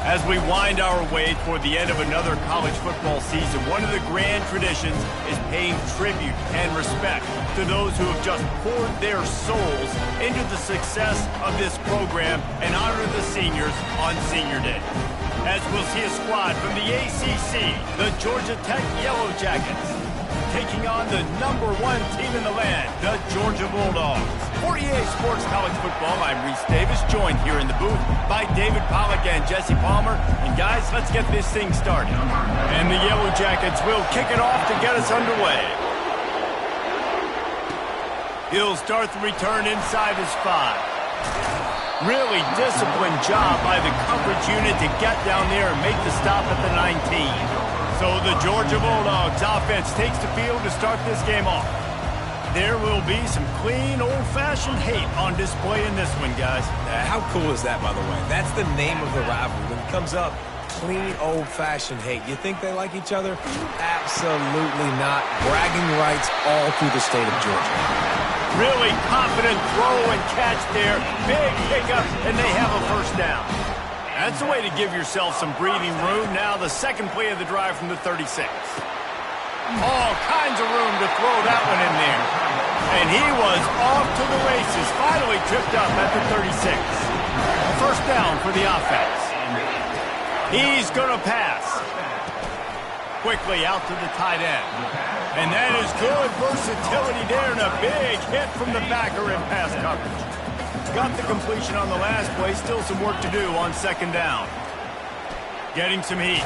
As we wind our way toward the end of another college football season, one of the grand traditions is paying tribute and respect to those who have just poured their souls into the success of this program and honor the seniors on Senior Day. As we'll see a squad from the ACC, the Georgia Tech Yellow Jackets, taking on the #1 team in the land, the Georgia Bulldogs. For EA Sports College Football, I'm Reese Davis, joined here in the booth by David Pollack and Jesse Palmer. And guys, let's get this thing started. And the Yellow Jackets will kick it off to get us underway. He'll start the return inside his 5. Really disciplined job by the coverage unit to get down there and make the stop at the 19. So the Georgia Bulldogs offense takes the field to start this game off. There will be some clean, old-fashioned hate on display in this one, guys. How cool is that, by the way? That's the name of the rivalry. When it comes up, clean, old-fashioned hate. You think they like each other? Absolutely not. Bragging rights all through the state of Georgia. Really confident throw and catch there. Big pickup, and they have a first down. That's the way to give yourself some breathing room. Now the second play of the drive from the 36. All kinds of room to throw that one in there. And he was off to the races. Finally tripped up at the 36. A first down for the offense. He's going to pass. Quickly out to the tight end. And that is good versatility there and a big hit from the backer in pass coverage. Got the completion on the last play. Still some work to do on second down. Getting some heat.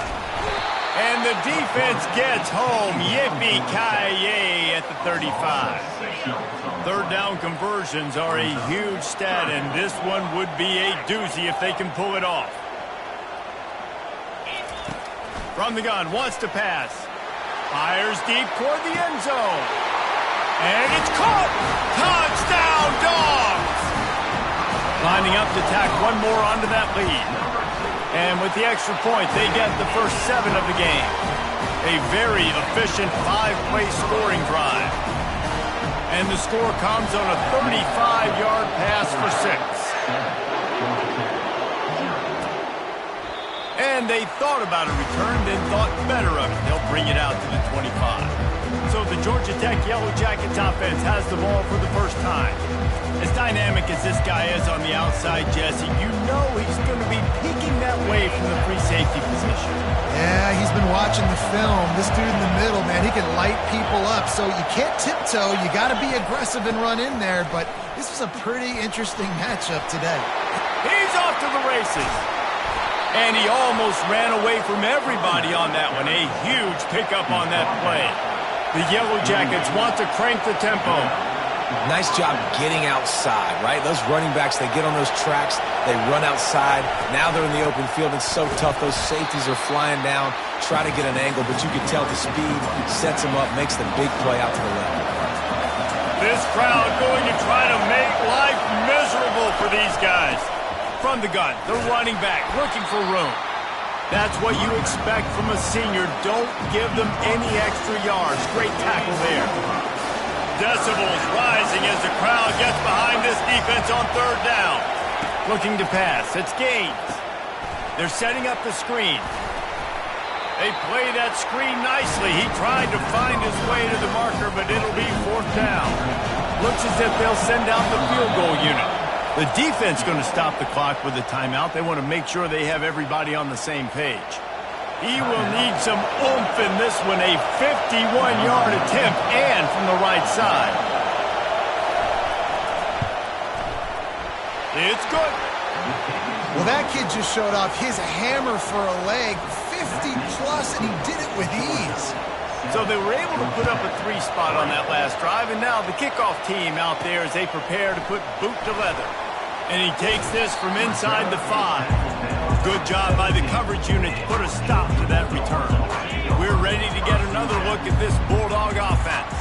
And the defense gets home. Yippee-ki-yay at the 35. Third down conversions are a huge stat, and this one would be a doozy if they can pull it off. From the gun, wants to pass. Fires deep toward the end zone. And it's caught! Touchdown, Dogs! Lining up to tack one more onto that lead. And with the extra point, they get the first 7 of the game. A very efficient 5-play scoring drive. And the score comes on a 35-yard pass for 6. And they thought about a return, then thought better of it. They'll bring it out to the 25. So the Georgia Tech Yellow Jackets offense has the ball for the first time. As dynamic as this guy is on the outside, Jesse, you know he's going to be peeking that way from the free safety position. Yeah, he's been watching the film. This dude in the middle, man, he can light people up. So you can't tiptoe. You got to be aggressive and run in there. But this was a pretty interesting matchup today. He's off to the races. And he almost ran away from everybody on that one. A huge pickup on that play. The Yellow Jackets want to crank the tempo. Nice job getting outside, right? Those running backs, they get on those tracks, they run outside. Now they're in the open field. It's so tough. Those safeties are flying down, try to get an angle, but you can tell the speed sets them up, makes the big play out to the left. This crowd going to try to make life miserable for these guys. From the gun, the running back looking for room. That's what you expect from a senior. Don't give them any extra yards. Great tackle there. Decibels rising as the crowd gets behind this defense on third down. Looking to pass. It's Gaines. They're setting up the screen. They play that screen nicely. He tried to find his way to the marker, but it'll be fourth down. Looks as if they'll send out the field goal unit. The defense going to stop the clock with a timeout. They want to make sure they have everybody on the same page. He will need some oomph in this one. A 51-yard attempt and from the right side. It's good. Well, that kid just showed off his hammer for a leg, 50-plus, and he did it with ease. So they were able to put up a 3 spot on that last drive, and now the kickoff team out there as they prepare to put boot to leather. And he takes this from inside the 5. Good job by the coverage unit to put a stop to that return. We're ready to get another look at this Bulldog offense.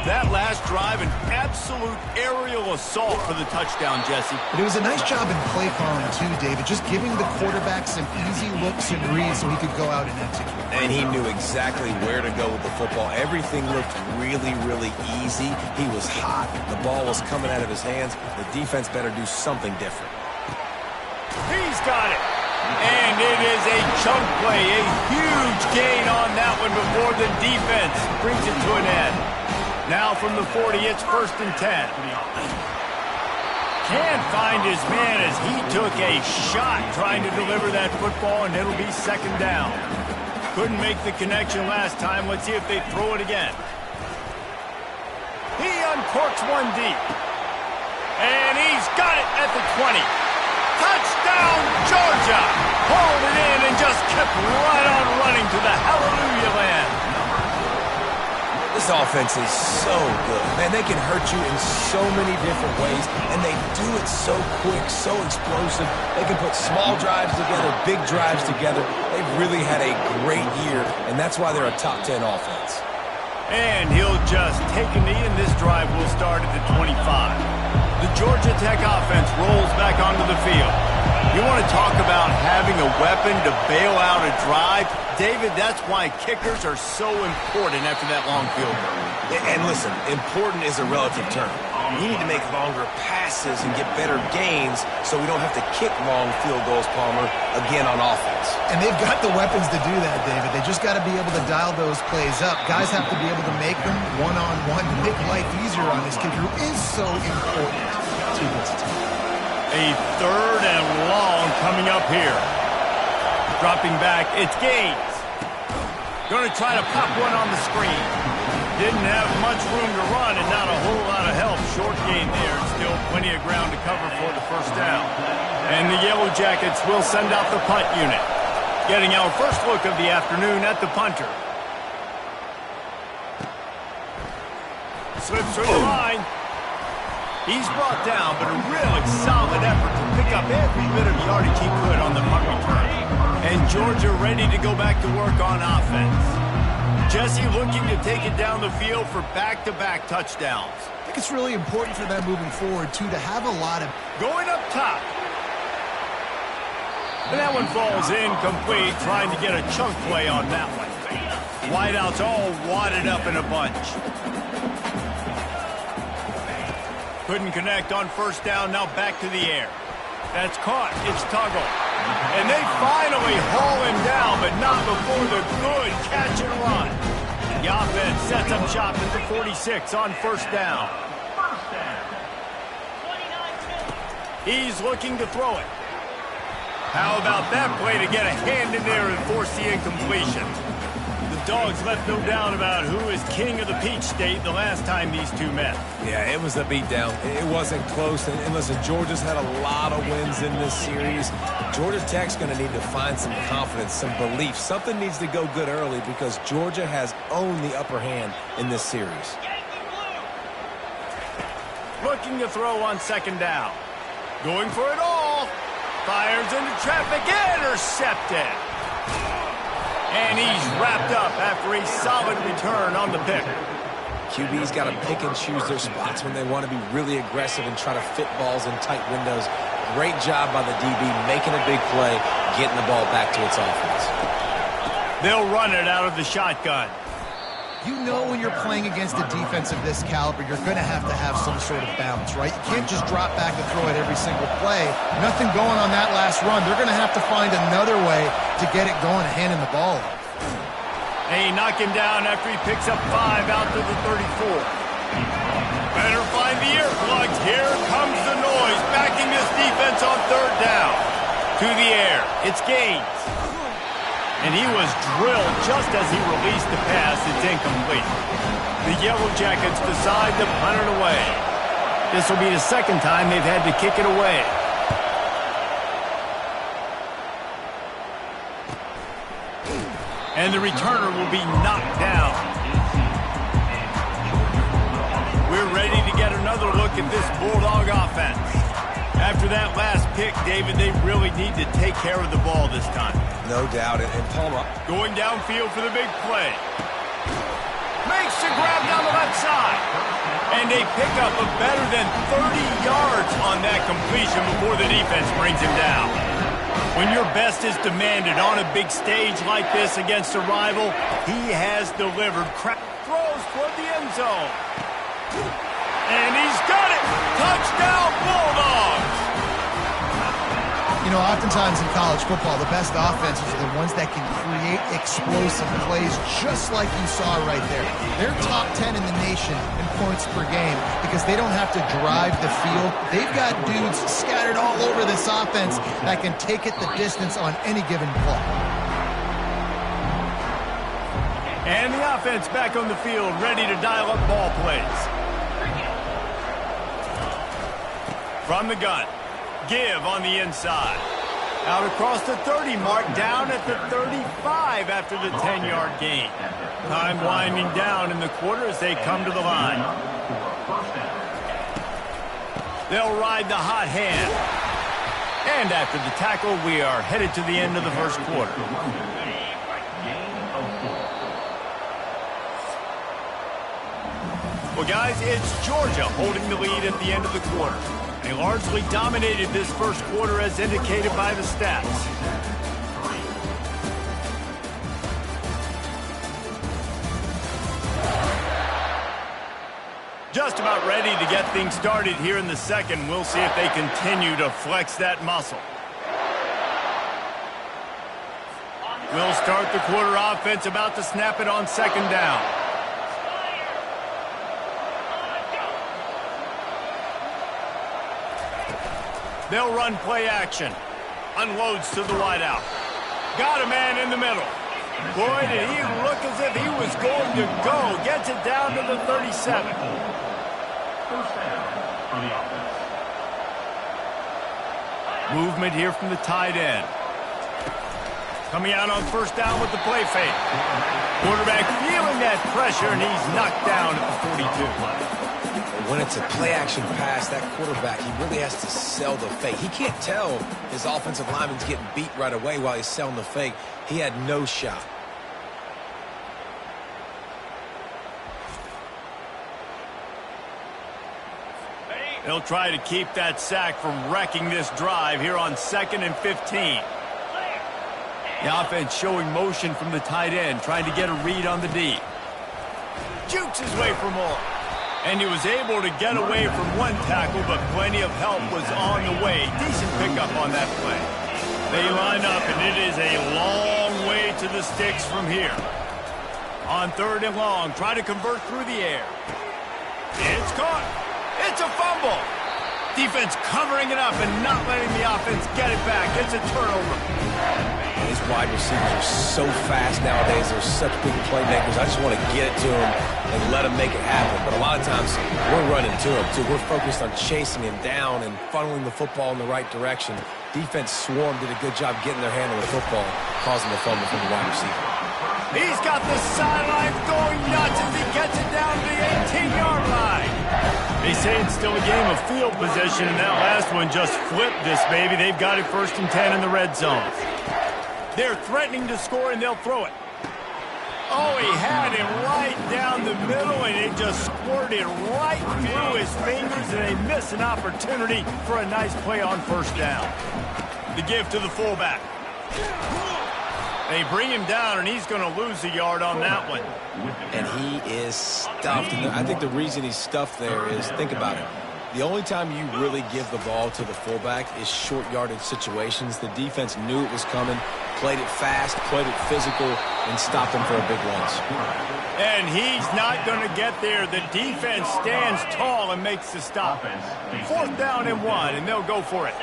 That last drive, an absolute aerial assault for the touchdown, Jesse. But it was a nice job in play calling, too, David, just giving the quarterback some easy looks and reads so he could go out and execute. And he knew exactly where to go with the football. Everything looked really, really easy. He was hot. The ball was coming out of his hands. The defense better do something different. He's got it. And it chunk play, a huge gain on that one before the defense brings it to an end. Now from the 40, it's 1st and 10. Can't find his man as he took a shot trying to deliver that football, and it'll be 2nd down. Couldn't make the connection last time. Let's see if they throw it again. He uncorks one deep. And he's got it at the 20. Touchdown, Georgia! Hauled it in and just kept right on running to the hallelujah land. This offense is so good. Man, they can hurt you in so many different ways, and they do it so quick, so explosive. They can put small drives together, big drives together. They've really had a great year, and that's why they're a top 10 offense. And he'll just take a knee, and this drive will start at the 25. The Georgia Tech offense rolls back onto the field. You want to talk about having a weapon to bail out a drive? David, that's why kickers are so important after that long field goal. And listen, important is a relative term. You need to make longer passes and get better gains so we don't have to kick long field goals, Palmer, again on offense. And they've got the weapons to do that, David. They just got to be able to dial those plays up. Guys have to be able to make them one-on-one to make life easier on this kicker who is so important to this team. A 3rd and long coming up here. Dropping back, it's Gaines. Going to try to pop one on the screen. Didn't have much room to run and not a whole lot of help. Short gain there. Still plenty of ground to cover for the 1st down. And the Yellow Jackets will send out the punt unit. Getting our first look of the afternoon at the punter. Slips through the line. He's brought down, but a really solid effort to pick up every bit of yardage he could on the punt return. And Georgia ready to go back to work on offense. Jesse looking to take it down the field for back-to-back touchdowns. I think it's really important for them moving forward, too, to have a lot of... Going up top. And that one falls incomplete, trying to get a chunk play on that one. Wideouts all wadded up in a bunch. Couldn't connect on 1st down, now back to the air. That's caught, it's Tuggle. And they finally haul him down, but not before the good catch and run. The offense sets up shop at the 46 on 1st down. He's looking to throw it. How about that play to get a hand in there and force the incompletion? The Dogs left no doubt about who is king of the Peach State the last time these two met. Yeah, it was a beatdown. It wasn't close. And listen, Georgia's had a lot of wins in this series. Georgia Tech's going to need to find some confidence, some belief. Something needs to go good early because Georgia has owned the upper hand in this series. Looking to throw on 2nd down. Going for it all. Fires into traffic. Intercepted. And he's wrapped up after a solid return on the pick. QB's got to pick and choose their spots when they want to be really aggressive and try to fit balls in tight windows. Great job by the DB making a big play, getting the ball back to its offense. They'll run it out of the shotgun. You know when you're playing against a defense of this caliber, you're going to have some sort of bounce, right? You can't just drop back and throw it every single play. Nothing going on that last run. They're going to have to find another way to get it going and handing the ball off. They knock him down after he picks up 5 out to the 34. Better find the earplugs. Here comes the noise, backing this defense on 3rd down. To the air. It's Gaines. And he was drilled just as he released the pass. It's incomplete. The Yellow Jackets decide to punt it away. This will be the 2nd time they've had to kick it away. And the returner will be knocked down. We're ready to get another look at this Bulldog offense. After that last pick, David, they really need to take care of the ball this time. No doubt. And Palmer going downfield for the big play. Makes the grab down the left side. And they pick up a better than 30 yards on that completion before the defense brings him down. When your best is demanded on a big stage like this against a rival, he has delivered. Throws toward the end zone. And he's got it! Touchdown, Bulldogs! You know, oftentimes in college football, the best offenses are the ones that can create explosive plays just like you saw right there. They're top 10 in the nation in points per game because they don't have to drive the field. They've got dudes scattered all over this offense that can take it the distance on any given play. And the offense back on the field, ready to dial up ball plays. From the gun. Give on the inside. Out across the 30 mark, down at the 35 after the 10-yard gain. Time winding down in the quarter as they come to the line. They'll ride the hot hand. And after the tackle, we are headed to the end of the first quarter. Well, guys, it's Georgia holding the lead at the end of the quarter. They largely dominated this first quarter as indicated by the stats. Just about ready to get things started here in the second. We'll see if they continue to flex that muscle. We'll start the quarter offense about to snap it on second down. They'll run play action. Unloads to the wideout. Got a man in the middle. Boy, did he look as if he was going to go. Gets it down to the 37. First down for the offense. Movement here from the tight end. Coming out on first down with the play fake. Quarterback feeling that pressure, and he's knocked down at the 42. When it's a play-action pass, that quarterback, he really has to sell the fake. He can't tell his offensive lineman's getting beat right away while he's selling the fake. He had no shot. They'll try to keep that sack from wrecking this drive here on 2nd and 15. The offense showing motion from the tight end, trying to get a read on the D. Jukes his way for more. And he was able to get away from one tackle, but plenty of help was on the way. Decent pickup on that play. They line up, and it is a long way to the sticks from here. On 3rd and long, try to convert through the air. It's caught. It's a fumble. Defense covering it up and not letting the offense get it back. It's a turnover. These wide receivers are so fast nowadays. They're such big playmakers. I just want to get it to them and let them make it happen. But a lot of times, we're running to them, too. We're focused on chasing him down and funneling the football in the right direction. Defense swarm did a good job getting their hand on the football, causing the fumble from the wide receiver. He's got the sideline going nuts as he gets it down to the 18-yard line. They say it's still a game of field position, and that last one just flipped this baby. They've got it 1st and 10 in the red zone. They're threatening to score, and they'll throw it. Oh, he had him right down the middle, and it just squirted right through his fingers, and they miss an opportunity for a nice play on first down. The give to the fullback. They bring him down, and he's going to lose a yard on that one. And he is stuffed. And I think the reason he's stuffed there is, think about it. The only time you really give the ball to the fullback is short yardage situations. The defense knew it was coming, played it fast, played it physical, and stopped him for a big loss. And he's not going to get there. The defense stands tall and makes the stop. 4th down and 1, and they'll go for it.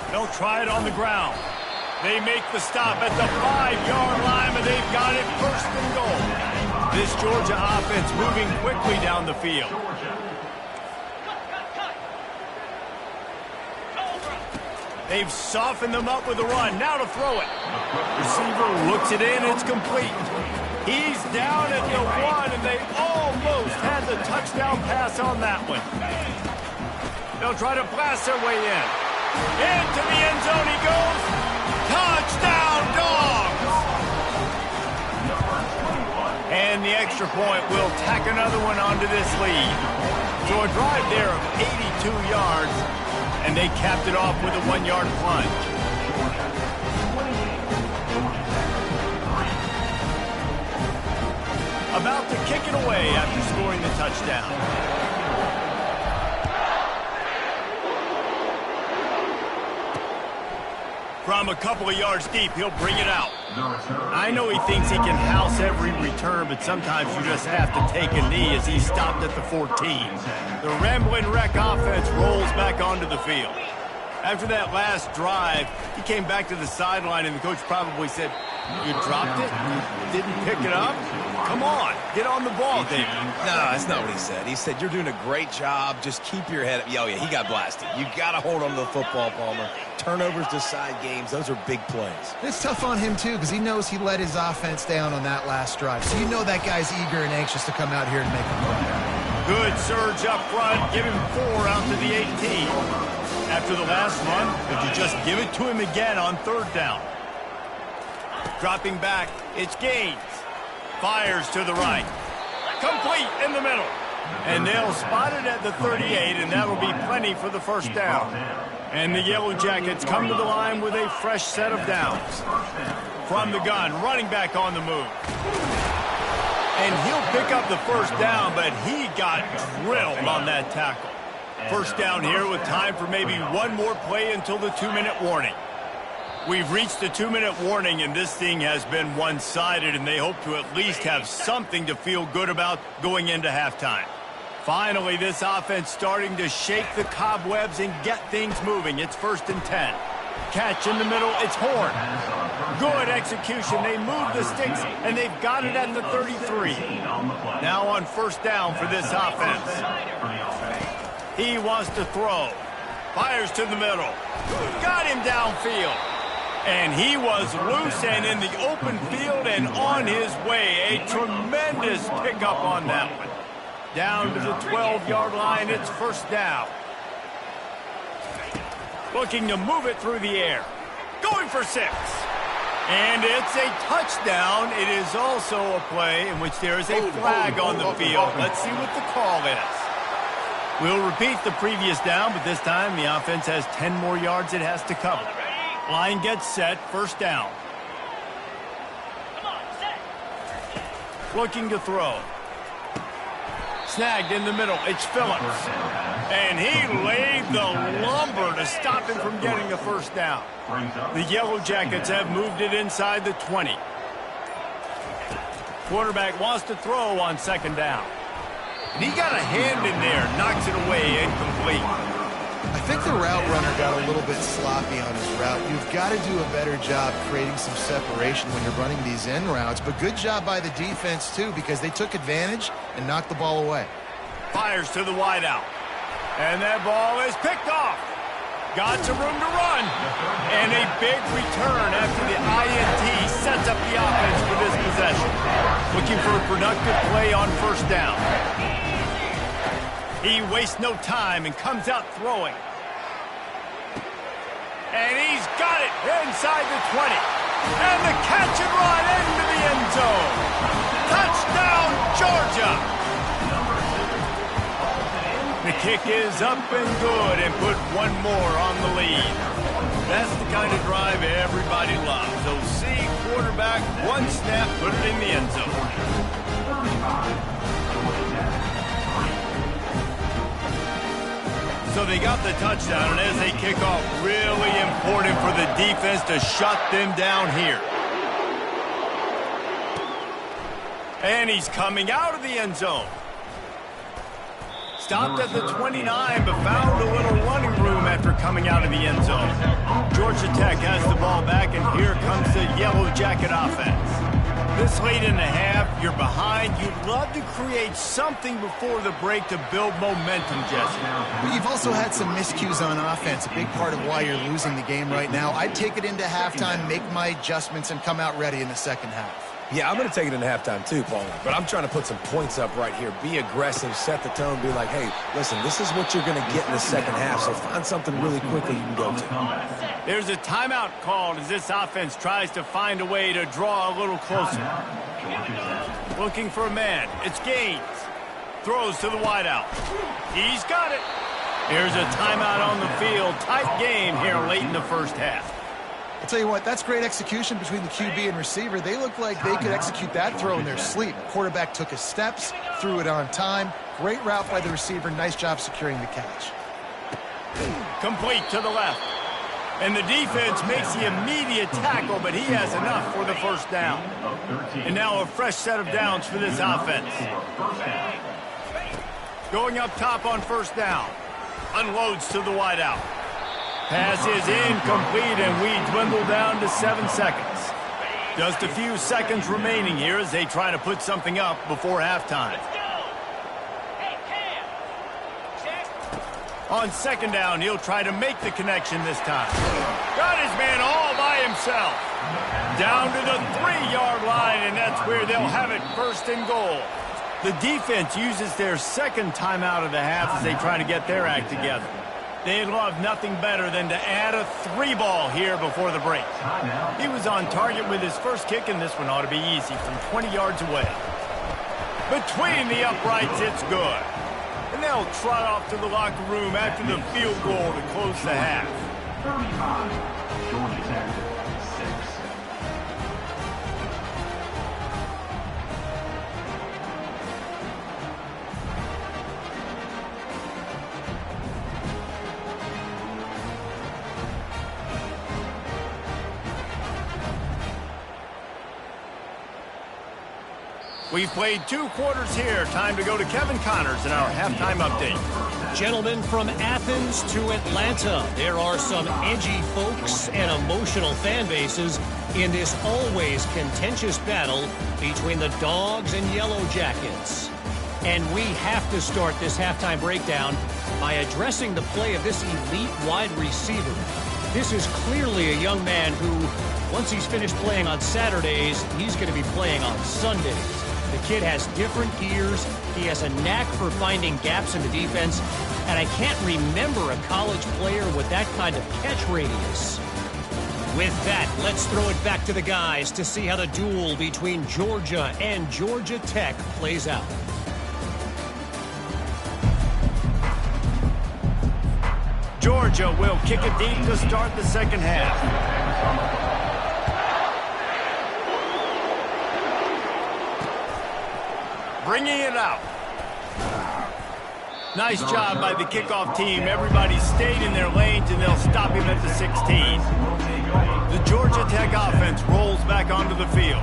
They'll try it on the ground. They make the stop at the 5-yard line, but they've got it 1st and goal. This Georgia offense moving quickly down the field. They've softened them up with a run. Now to throw it. Receiver looks it in. It's complete. He's down at the 1, and they almost had the touchdown pass on that one. They'll try to blast their way in. Into the end zone he goes. Touchdown, Dogs! And the extra point will tack another one onto this lead. So a drive there of 82 yards, and they capped it off with a 1-yard plunge. About to kick it away after scoring the touchdown. From a couple of yards deep, he'll bring it out. I know he thinks he can house every return, but sometimes you just have to take a knee as he stopped at the 14. The Ramblin' Wreck offense rolls back onto the field. After that last drive, he came back to the sideline, and the coach probably said, "You dropped it? You didn't pick it up? Come on, get on the ball, David." No, that's not what he said. He said, "You're doing a great job. Just keep your head up." Oh, yeah, he got blasted. You got to hold on to the football, Palmer. Turnovers decide games. Those are big plays. It's tough on him, too, because he knows he let his offense down on that last drive. So you know that guy's eager and anxious to come out here and make a play. Good surge up front. Give him 4 out to the 18. After the last run, if you just give it to him again on 3rd down. Dropping back, it's Gaines. Fires to the right. Complete in the middle. And they'll spot it at the 38, and that'll be plenty for the 1st down. And the Yellow Jackets come to the line with a fresh set of downs. From the gun, running back on the move. And he'll pick up the 1st down, but he got drilled on that tackle. 1st down here with time for maybe one more play until the 2-minute warning. We've reached the 2-minute warning, and this thing has been one-sided, and they hope to at least have something to feel good about going into halftime. Finally, this offense starting to shake the cobwebs and get things moving. It's 1st and 10. Catch in the middle, it's Horn. Good execution. They move the sticks, and they've got it at the 33. Now on 1st down for this offense. He wants to throw. Fires to the middle. Got him downfield. And he was loose and in the open field and on his way. A tremendous pickup on that one. Down to the 12-yard line, it's 1st down. Looking to move it through the air. Going for 6. And it's a touchdown. It is also a play in which there is a flag on the field. Let's see what the call is. We'll repeat the previous down, but this time the offense has 10 more yards it has to cover. Line gets set, 1st down. Looking to throw. Snagged in the middle, it's Phillips. And he laid the lumber to stop him from getting the 1st down. The Yellow Jackets have moved it inside the 20. Quarterback wants to throw on 2nd down. And he got a hand in there, knocks it away, incomplete. I think the route runner got a little bit sloppy on his route. You've got to do a better job creating some separation when you're running these end routes. But good job by the defense, too, because they took advantage and knocked the ball away. Fires to the wideout. And that ball is picked off. Got some room to run. And a big return after the INT sets up the offense for this possession. Looking for a productive play on 1st down. He wastes no time and comes out throwing. And he's got it inside the 20. And the catch and run into the end zone. Touchdown, Georgia. The kick is up and good and put one more on the lead. That's the kind of drive everybody loves. So see quarterback, one snap, put it in the end zone. So they got the touchdown, and as they kick off, really important for the defense to shut them down here. And he's coming out of the end zone. Stopped at the 29, but found a little running room after coming out of the end zone. Georgia Tech has the ball back, and here comes the Yellow Jacket offense. This late in the half, you're behind. You'd love to create something before the break to build momentum, Jesse. But you've also had some miscues on offense, a big part of why you're losing the game right now. I'd take it into halftime, make my adjustments, and come out ready in the 2nd half. Yeah, I'm going to take it into halftime too, Paul. But I'm trying to put some points up right here. Be aggressive, set the tone, be like, hey, listen, this is what you're going to get in the 2nd half, so find something really quickly you can go to. There's a timeout called as this offense tries to find a way to draw a little closer. Looking for a man. It's Gaines. Throws to the wideout. He's got it. Here's a timeout on the field. Tight game here late in the 1st half. I'll tell you what, that's great execution between the QB and receiver. They look like they could execute that throw in their sleep. Quarterback took his steps, threw it on time. Great route by the receiver. Nice job securing the catch. Complete to the left. And the defense makes the immediate tackle, but he has enough for the first down. And now a fresh set of downs for this offense. Going up top on first down. Unloads to the wideout. Pass is incomplete, and we dwindle down to 7 seconds. Just a few seconds remaining here as they try to put something up before halftime. On second down, he'll try to make the connection this time. Got his man all by himself. Down to the 3-yard line, and that's where they'll have it first and goal. The defense uses their second timeout of the half as they try to get their act together. They'd love nothing better than to add a 3-ball here before the break. He was on target with his first kick, and this one ought to be easy from 20 yards away. Between the uprights, it's good. And they'll trot off to the locker room after the field goal to close the half. 35, Georgia Tech, 6. We've played 2 quarters here. Time to go to Kevin Connors in our halftime update. Gentlemen, from Athens to Atlanta, there are some edgy folks and emotional fan bases in this always contentious battle between the Dogs and Yellow Jackets. And we have to start this halftime breakdown by addressing the play of this elite wide receiver. This is clearly a young man who, once he's finished playing on Saturdays, he's going to be playing on Sundays. The kid has different gears. He has a knack for finding gaps in the defense. And I can't remember a college player with that kind of catch radius. With that, let's throw it back to the guys to see how the duel between Georgia and Georgia Tech plays out. Georgia will kick it deep to start the second half. Bringing it out. Nice job by the kickoff team. Everybody stayed in their lanes, and they'll stop him at the 16. The Georgia Tech offense rolls back onto the field.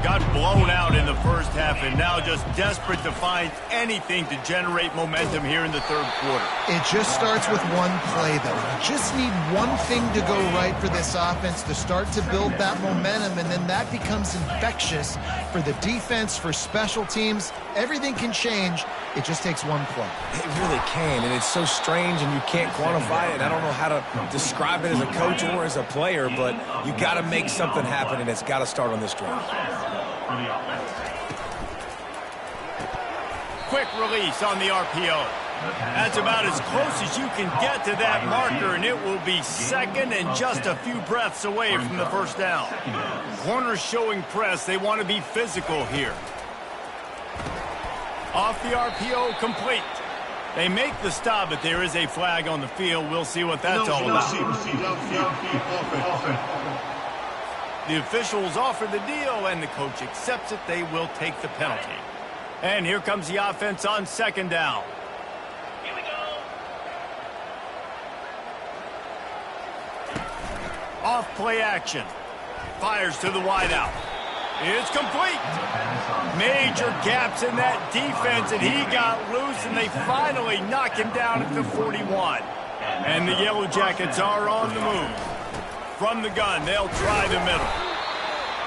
Got blown out in the first half, and now just desperate to find anything to generate momentum here in the third quarter. It just starts with one play, though. You just need one thing to go right for this offense to start to build that momentum, and then that becomes infectious for the defense, for special teams. Everything can change. It just takes one play. It really can, and it's so strange, and you can't quantify it. I don't know how to describe it as a coach or as a player, but you got to make something happen, and it's got to start on this drive. Quick release on the RPO. That's about as close as you can get to that marker, and it will be second and just a few breaths away from the first down. Corners showing press. They want to be physical here. Off the RPO, complete. They make the stop, but there is a flag on the field. We'll see what that's all about. The officials offer the deal, and the coach accepts it. They will take the penalty. And here comes the offense on second down. Here we go. Off play action. Fires to the wideout. It's complete. Major gaps in that defense, and he got loose, and they finally knock him down at the 41. And the Yellow Jackets are on the move. From the gun, they'll try the middle.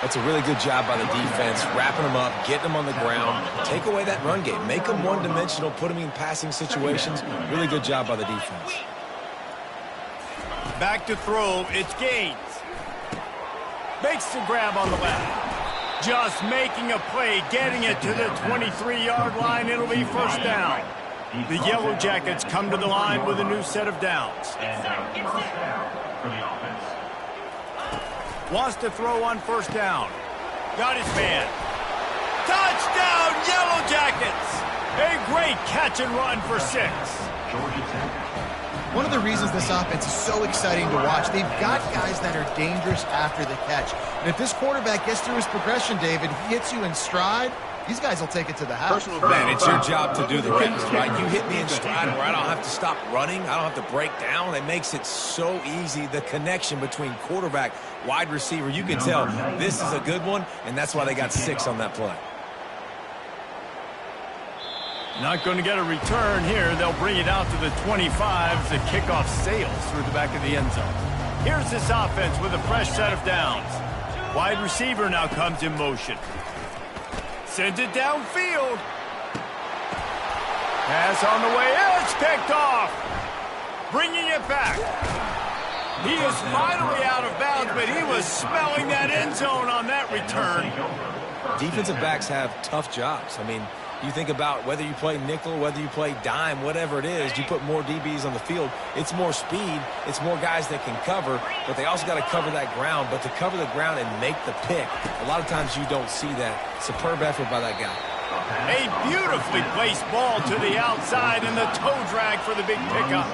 That's a really good job by the defense, wrapping them up, getting them on the ground. Take away that run game. Make them one-dimensional, put them in passing situations. Really good job by the defense. Back to throw, it's Gaines. Makes the grab on the left. Just making a play, getting it to the 23-yard line. It'll be first down. The Yellow Jackets come to the line with a new set of downs. Wants to throw on first down. Got his man. Touchdown, Yellow Jackets! A great catch and run for 6. One of the reasons this offense is so exciting to watch, they've got guys that are dangerous after the catch. And if this quarterback gets through his progression, David, he hits you in stride, these guys will take it to the house. Man, it's your job to do the rest, right? You hit me in stride where I don't have to stop running. I don't have to break down. It makes it so easy, the connection between quarterback, wide receiver. You can tell this is a good one, and that's why they got 6 on that play. Not going to get a return here. They'll bring it out to the 25 as the kickoff sails through the back of the end zone. Here's this offense with a fresh set of downs. Wide receiver now comes in motion. Sends it downfield. Pass on the way. It's picked off. Bringing it back. He is finally out of bounds, but he was smelling that end zone on that return. Defensive backs have tough jobs. I mean, you think about whether you play nickel, whether you play dime, whatever it is, you put more DBs on the field. It's more speed. It's more guys that can cover, but they also got to cover that ground. But to cover the ground and make the pick, a lot of times you don't see that. Superb effort by that guy. A beautifully placed ball to the outside and the toe drag for the big pickup.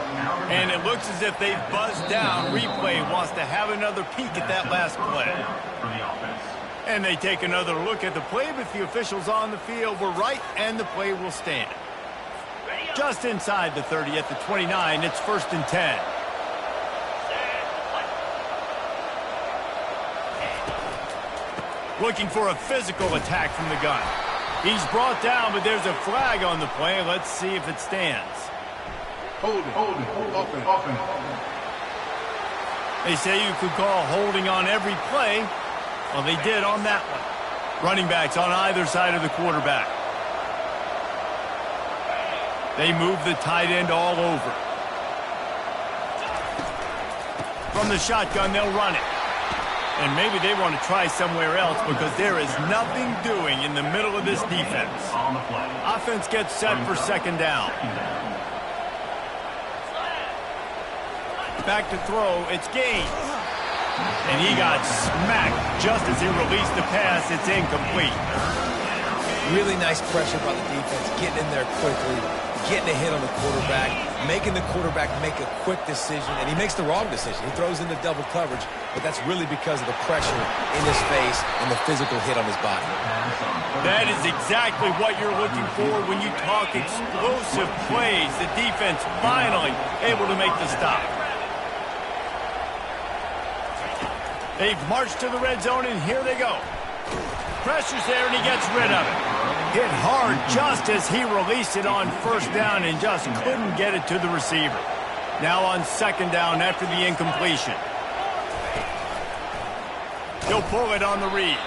And it looks as if they've buzzed down. Replay wants to have another peek at that last play. And they take another look at the play, but the officials on the field were right, and the play will stand. Just inside the 30 at the 29, it's 1st and 10. Looking for a physical attack from the gun. He's brought down, but there's a flag on the play. Let's see if it stands. Hold it. Open. They say you could call holding on every play. Well, they did on that one. Running backs on either side of the quarterback. They move the tight end all over. From the shotgun, they'll run it. And maybe they want to try somewhere else because there is nothing doing in the middle of this defense. Offense gets set for 2nd down. Back to throw. It's Gaines. And he got smacked just as he released the pass. It's incomplete. Really nice pressure by the defense, getting in there quickly, getting a hit on the quarterback, making the quarterback make a quick decision, and he makes the wrong decision. He throws into double coverage, but that's really because of the pressure in his face and the physical hit on his body. That is exactly what you're looking for when you talk explosive plays. The defense finally able to make the stop. They've marched to the red zone, and here they go. Pressure's there, and he gets rid of it. Hit hard just as he released it on 1st down and just couldn't get it to the receiver. Now on 2nd down after the incompletion. He'll pull it on the read.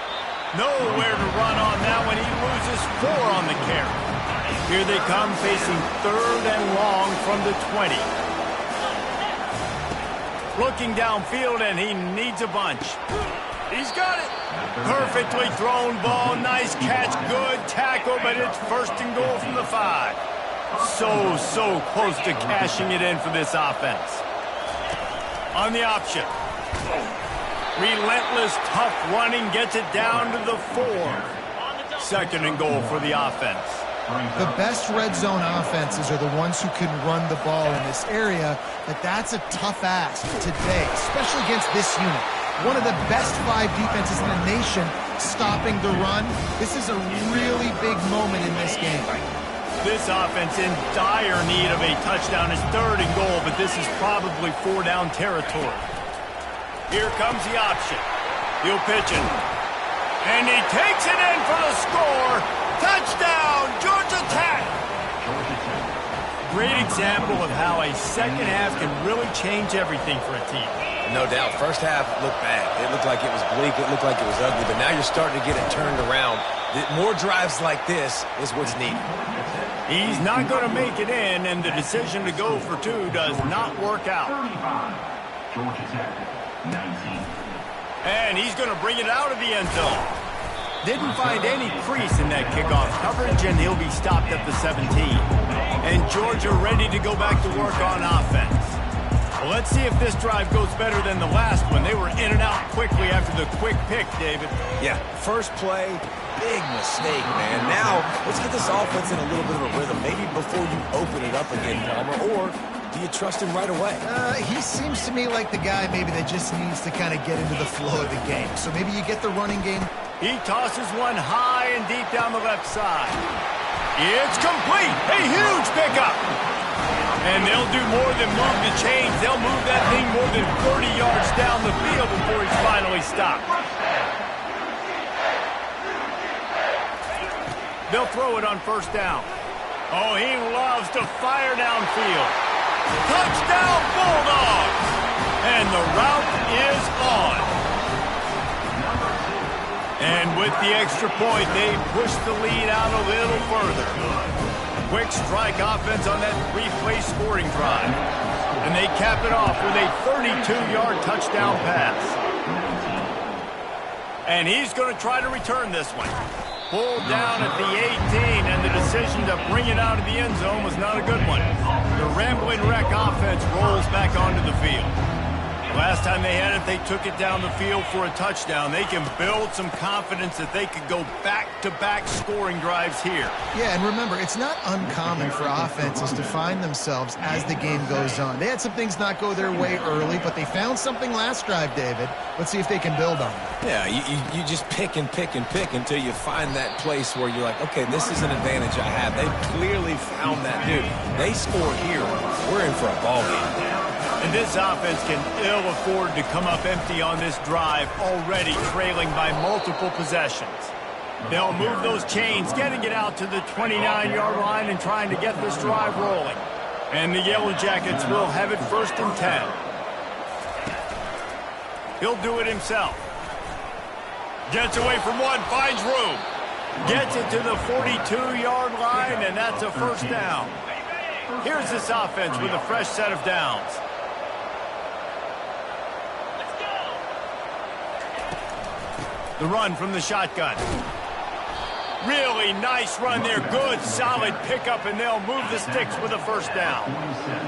Nowhere to run on that one. He loses 4 on the carry. Here they come facing 3rd and long from the 20. Looking downfield, and he needs a bunch. He's got it. Perfectly thrown ball. Nice catch. Good tackle, but it's 1st and goal from the 5. So close to cashing it in for this offense. On the option. Relentless, tough running. Gets it down to the 4. 2nd and goal for the offense. The best red zone offenses are the ones who can run the ball in this area, but that's a tough ask today, especially against this unit. One of the best 5 defenses in the nation stopping the run. This is a really big moment in this game. This offense in dire need of a touchdown. Is 3rd and goal, but this is probably 4-down territory. Here comes the option. He'll pitch it. And he takes it in for the score. Touchdown, Georgia Tech! Great example of how a second half can really change everything for a team. No doubt. First half looked bad. It looked like it was bleak. It looked like it was ugly. But now you're starting to get it turned around. More drives like this is what's needed. He's not going to make it in, and the decision to go for 2 does not work out. Georgia Tech, 19. And he's going to bring it out of the end zone. Didn't find any crease in that kickoff coverage, and he'll be stopped at the 17. And Georgia ready to go back to work on offense. Well, let's see if this drive goes better than the last one. They were in and out quickly after the quick pick, David. Yeah, first play, big mistake, man. Now, let's get this offense in a little bit of a rhythm. Maybe before you open it up again, Palmer, or Do you trust him right away? He seems to me like the guy maybe that just needs to kind of get into the flow of the game. So maybe you get the running game. He tosses one high and deep down the left side. It's complete. A huge pickup. And they'll do more than move the chains. They'll move that thing more than 30 yards down the field before he's finally stopped. They'll throw it on first down. Oh, he loves to fire downfield. Touchdown, Bulldogs! And the route is on. And with the extra point, they push the lead out a little further. Quick strike offense on that three-play scoring drive. And they cap it off with a 32-yard touchdown pass. And he's going to try to return this one. Pulled down at the 18, and the decision to bring it out of the end zone was not a good one. The Rambling Wreck offense rolls back onto the field. Last time they had it, they took it down the field for a touchdown. They can build some confidence that they could go back-to-back scoring drives here. Yeah, and remember, it's not uncommon for offenses to find themselves as the game goes on. They had some things not go their way early, but they found something last drive, David. Let's see if they can build on it. Yeah, you just pick and pick and pick until you find that place where you're like, okay, this is an advantage I have. They clearly found that, dude. They score here. We're in for a ball game. And this offense can ill afford to come up empty on this drive, already trailing by multiple possessions. They'll move those chains, getting it out to the 29-yard line and trying to get this drive rolling. And the Yellow Jackets will have it 1st and 10. He'll do it himself. Gets away from one, finds room. Gets it to the 42-yard line, and that's a first down. Here's this offense with a fresh set of downs. The run from the shotgun. Really nice run there. Good, solid pickup, and they'll move the sticks with a first down.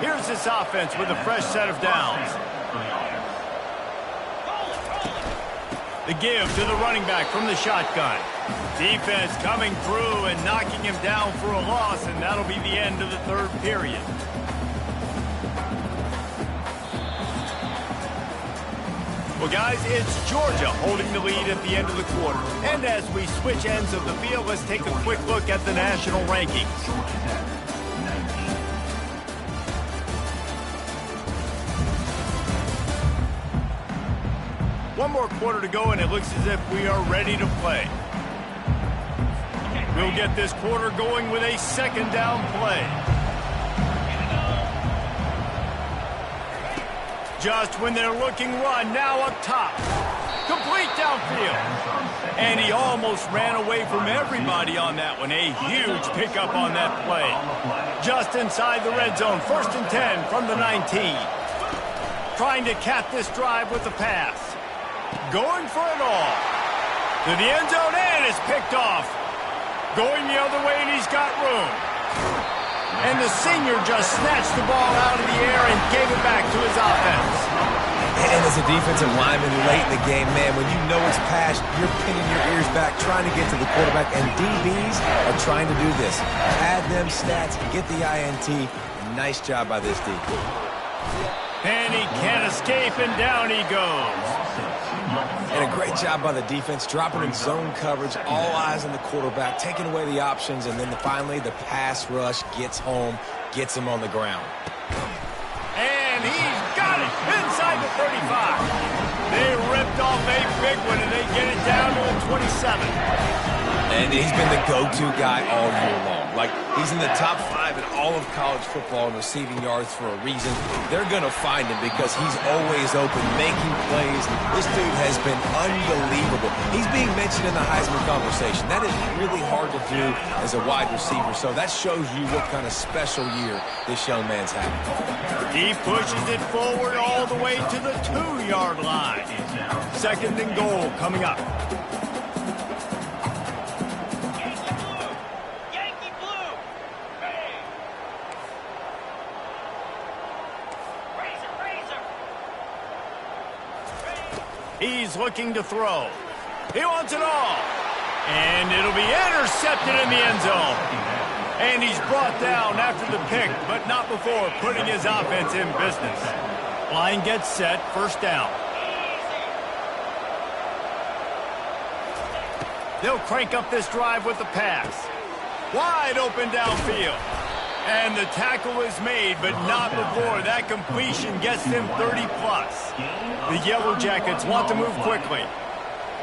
Here's this offense with a fresh set of downs. The give to the running back from the shotgun. Defense coming through and knocking him down for a loss, and that'll be the end of the third period. Well, guys, it's Georgia holding the lead at the end of the quarter. And as we switch ends of the field, let's take a quick look at the national rankings. One more quarter to go, and it looks as if we are ready to play. We'll get this quarter going with a second down play. Just when they're looking run, now up top. Complete downfield. And he almost ran away from everybody on that one. A huge pickup on that play. Just inside the red zone, 1st and 10 from the 19. Trying to cap this drive with the pass. Going for it all. To the end zone, and it's picked off. Going the other way, and he's got room. And the senior just snatched the ball out of the air and gave it back to his offense. And as a defensive lineman late in the game, man, when you know it's passed, you're pinning your ears back, trying to get to the quarterback, and DBs are trying to do this. Add them stats, get the INT. Nice job by this D. And he can't escape, and down he goes. And a great job by the defense, dropping in zone coverage, all eyes on the quarterback, taking away the options, and then finally the pass rush gets home, gets him on the ground. And he's got it inside the 35. They ripped off a big one, and they get it down to the 27. And he's been the go-to guy all year long. Like, he's in the top 5 in all of college football in receiving yards for a reason. They're going to find him because he's always open, making plays. This dude has been unbelievable. He's being mentioned in the Heisman conversation. That is really hard to do as a wide receiver. So that shows you what kind of special year this young man's having. He pushes it forward all the way to the 2-yard line. 2nd and goal coming up. He's looking to throw. He wants it all. And it'll be intercepted in the end zone. And he's brought down after the pick, but not before putting his offense in business. Line gets set, first down. They'll crank up this drive with the pass. Wide open downfield. And the tackle is made, but not before that completion gets them 30-plus. The Yellow Jackets want to move quickly.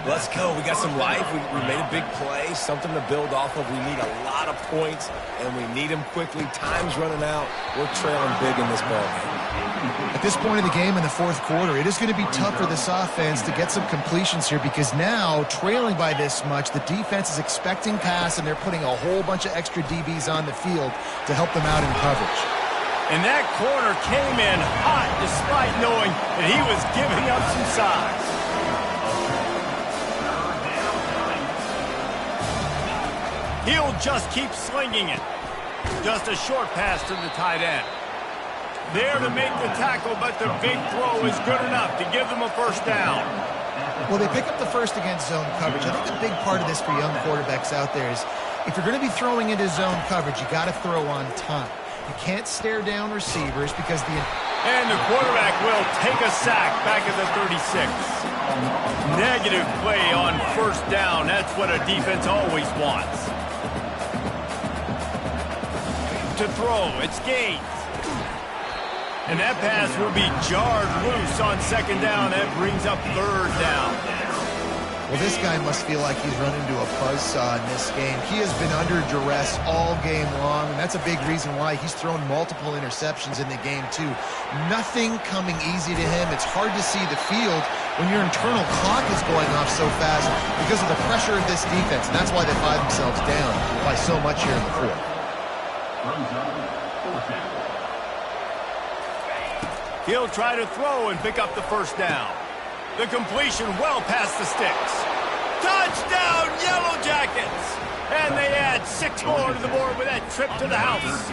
Let's go. We got some life. We made a big play, something to build off of. We need a lot of points, and we need them quickly. Time's running out. We're trailing big in this ballgame. At this point of the game in the fourth quarter, it is going to be tough for this offense to get some completions here because now, trailing by this much, the defense is expecting pass, and they're putting a whole bunch of extra DBs on the field to help them out in coverage. And that corner came in hot despite knowing that he was giving up some size. He'll just keep slinging it. Just a short pass to the tight end. There to make the tackle, but the big throw is good enough to give them a first down. Well, they pick up the first against zone coverage. I think a big part of this for young quarterbacks out there is if you're going to be throwing into zone coverage, you got to throw on time. You can't stare down receivers because And the quarterback will take a sack back at the 36. Negative play on first down. That's what a defense always wants. To throw, it's Gaines. And that pass will be jarred loose on second down. That brings up third down. Well, this guy must feel like he's run into a buzzsaw in this game. He has been under duress all game long, and that's a big reason why he's thrown multiple interceptions in the game, too. Nothing coming easy to him. It's hard to see the field when your internal clock is going off so fast because of the pressure of this defense, and that's why they find themselves down by so much here in the fourth. He'll try to throw and pick up the first down. The completion well past the sticks. Touchdown, Yellow Jackets! And they add 6 more to the board with that trip to the house.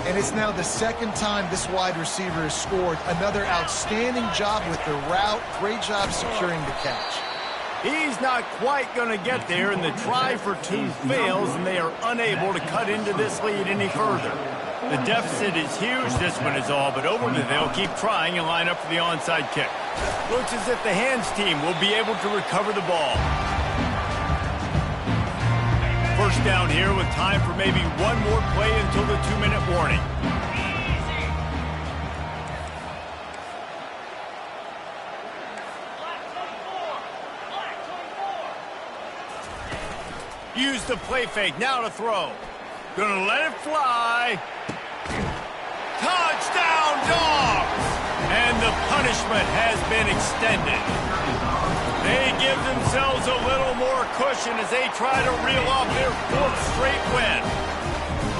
And it's now the second time this wide receiver has scored. Another outstanding job with the route. Great job securing the catch. He's not quite going to get there, and the try for 2 fails, and they are unable to cut into this lead any further. The deficit is huge, this one is all, but overall they'll keep trying and line up for the onside kick. Looks as if the hands team will be able to recover the ball. First down here with time for maybe one more play until the 2-minute warning. Use the play fake, now to throw. Gonna let it fly. Touchdown, Dogs! And the punishment has been extended. They give themselves a little more cushion as they try to reel off their 4th straight win.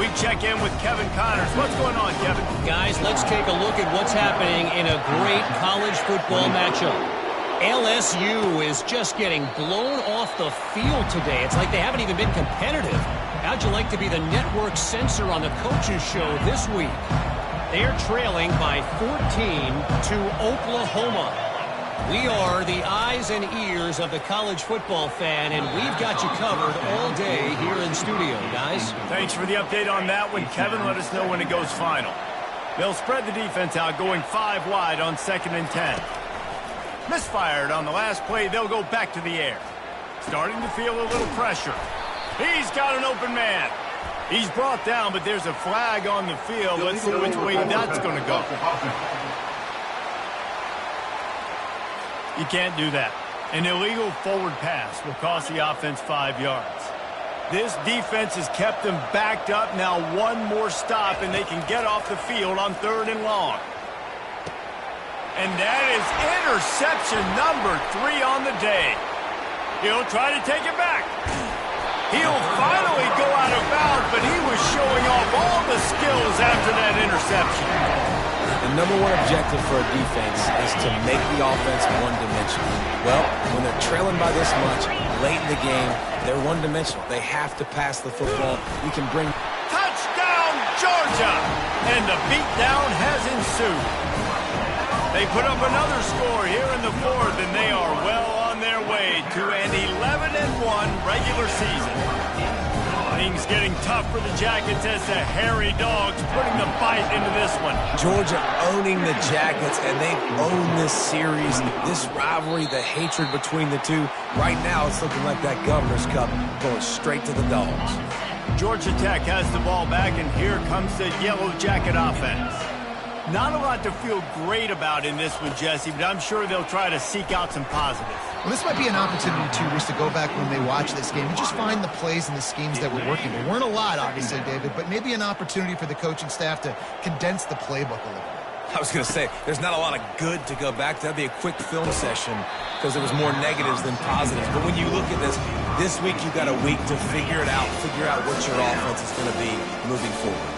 We check in with Kevin Connors. What's going on, Kevin? Guys, let's take a look at what's happening in a great college football matchup. LSU is just getting blown off the field today. It's like they haven't even been competitive. How'd you like to be the network censor on the coaches show this week? They're trailing by 14 to Oklahoma. We are the eyes and ears of the college football fan, and we've got you covered all day here in studio, guys. Thanks for the update on that one, Kevin. Let us know when it goes final. They'll spread the defense out, going 5 wide on 2nd and 10. Misfired on the last play, they'll go back to the air. Starting to feel a little pressure. He's got an open man. He's brought down, but there's a flag on the field. Let's see which way that's going to go. You can't do that. An illegal forward pass will cost the offense 5 yards. This defense has kept them backed up. Now one more stop, and they can get off the field on 3rd and long. And that is interception number 3 on the day. He'll try to take it back. He'll finally go out of bounds, but he was showing off all the skills after that interception. The number 1 objective for a defense is to make the offense one-dimensional. Well, when they're trailing by this much, late in the game, they're one-dimensional. They have to pass the football. We can bring... Touchdown, Georgia! And the beatdown has ensued. They put up another score here in the 4th, and they are well on their way to an 11-1 regular season. Things getting tough for the Jackets as the hairy Dogs putting the fight into this one. Georgia owning the Jackets, and they've owned this series, this rivalry, the hatred between the two. Right now, it's looking like that Governor's Cup going straight to the Dogs. Georgia Tech has the ball back, and here comes the Yellow Jacket offense. Not a lot to feel great about in this one, Jesse, but I'm sure they'll try to seek out some positives. Well, this might be an opportunity, too, Reese, to go back when they watch this game and just find the plays and the schemes that were working. There weren't a lot, obviously, David, but maybe an opportunity for the coaching staff to condense the playbook a little bit. I was going to say, there's not a lot of good to go back to. That'd be a quick film session because there was more negatives than positives. But when you look at this week you got a week to figure it out, figure out what your offense is going to be moving forward.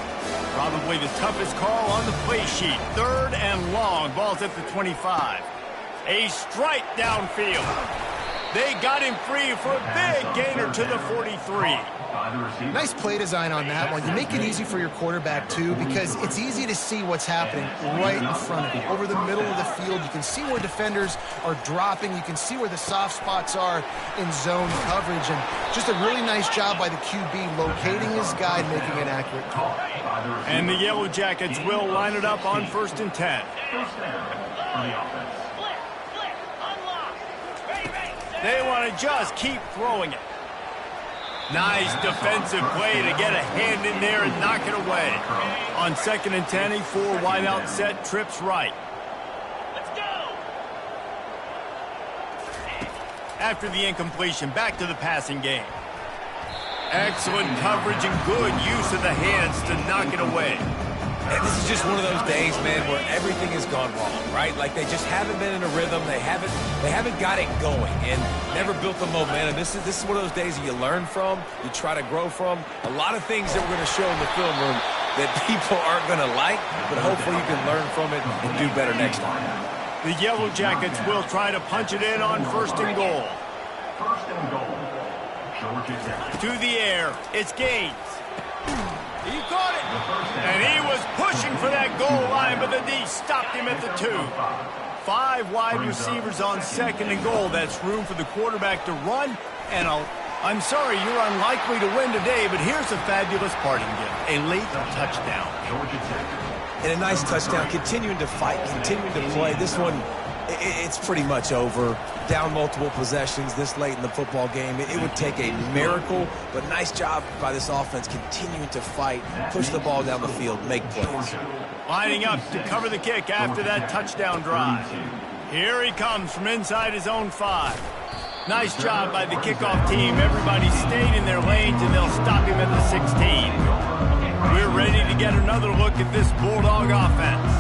Probably the toughest call on the play sheet. 3rd and long. Ball's at the 25. A strike downfield. They got him free for a big gainer to the 43. Nice play design on that one. You make it easy for your quarterback, too, because it's easy to see what's happening right in front of you. Over the middle of the field, you can see where defenders are dropping. You can see where the soft spots are in zone coverage. And just a really nice job by the QB locating his guy, making an accurate call. And the Yellow Jackets will line it up on 1st and 10. They want to just keep throwing it. Nice defensive play to get a hand in there and knock it away. On 2nd and 10, a 4 wide out set, trips right. Let's go. After the incompletion, back to the passing game. Excellent coverage and good use of the hands to knock it away. And this is just one of those days, man, where everything has gone wrong, right? Like they just haven't been in a rhythm. They haven't got it going and never built the momentum. This is one of those days that you learn from, you try to grow from. A lot of things that we're going to show in the film room that people aren't going to like, but hopefully you can learn from it and do better next time. The Yellow Jackets will try to punch it in on 1st and goal. 1st and goal. Georgia Tech. To the air. It's Gaines. He caught it. And he was pushing for that goal line, but the D stopped him at the 2. 5 wide receivers on 2nd and goal. That's room for the quarterback to run. And I'm sorry, you're unlikely to win today, but here's a fabulous parting gift. A late touchdown. And a nice touchdown, continuing to fight, continuing to play. This one, it's pretty much over. Down multiple possessions this late in the football game. It would take a miracle, but nice job by this offense continuing to fight, push the ball down the field, make plays. Lining up to cover the kick after that touchdown drive. Here he comes from inside his own 5. Nice job by the kickoff team. Everybody stayed in their lanes, and they'll stop him at the 16. We're ready to get another look at this Bulldog offense.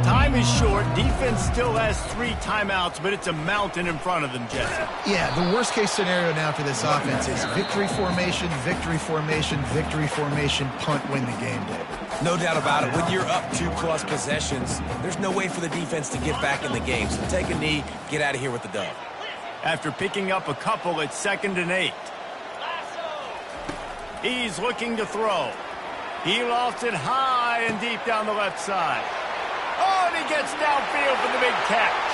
Time is short. Defense still has 3 timeouts, but it's a mountain in front of them, Jesse. Yeah, the worst-case scenario now for this offense is victory formation, victory formation, victory formation, punt, win the game, David. No doubt about it. When you're up 2+ possessions, there's no way for the defense to get back in the game. So take a knee, get out of here with the dub. After picking up a couple, it's 2nd and 8. He's looking to throw. He lofts it high and deep down the left side. Oh, and he gets downfield for the big catch.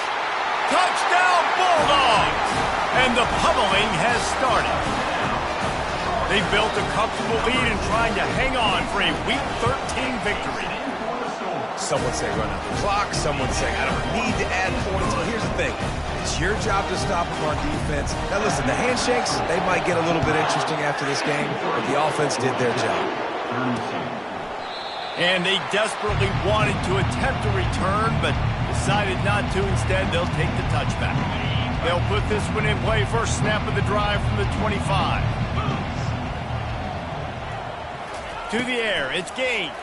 Touchdown, Bulldogs! And the pummeling has started. They built a comfortable lead and trying to hang on for a Week 13 victory. Some would say run out the clock. Some would say I don't need to add points. But here's the thing. It's your job to stop them on defense. Now, listen, the handshakes, they might get a little bit interesting after this game, but the offense did their job. And they desperately wanted to attempt a return, but decided not to. Instead, they'll take the touchback. They'll put this one in play. First snap of the drive from the 25. To the air, it's Gaines.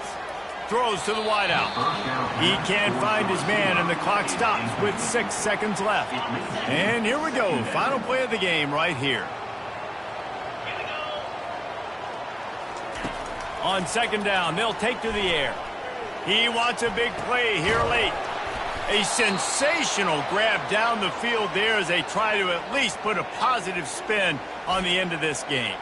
Throws to the wideout. He can't find his man, and the clock stops with 6 seconds left. And here we go. Final play of the game right here. On 2nd down, they'll take to the air. He wants a big play here late. A sensational grab down the field there as they try to at least put a positive spin on the end of this game.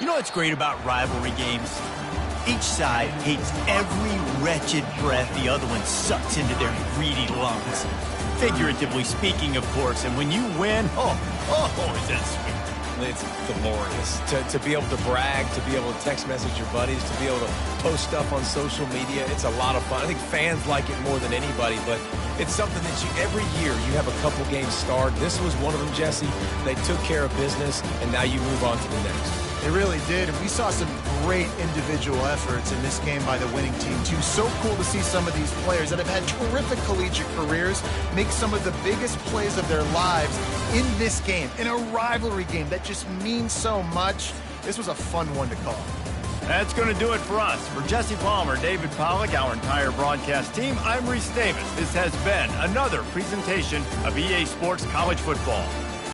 You know what's great about rivalry games? Each side hates every wretched breath the other one sucks into their greedy lungs. Figuratively speaking, of course, and when you win, is that sweet. It's glorious to be able to brag, to be able to text message your buddies, to be able to post stuff on social media. It's a lot of fun. I think fans like it more than anybody, but it's something that every year you have a couple games starred. This was one of them, Jesse. They took care of business, and now you move on to the next. They really did, and we saw some great individual efforts in this game by the winning team, too. So cool to see some of these players that have had terrific collegiate careers make some of the biggest plays of their lives in this game, in a rivalry game that just means so much. This was a fun one to call. That's going to do it for us. For Jesse Palmer, David Pollack, our entire broadcast team, I'm Reese Davis. This has been another presentation of EA Sports College Football.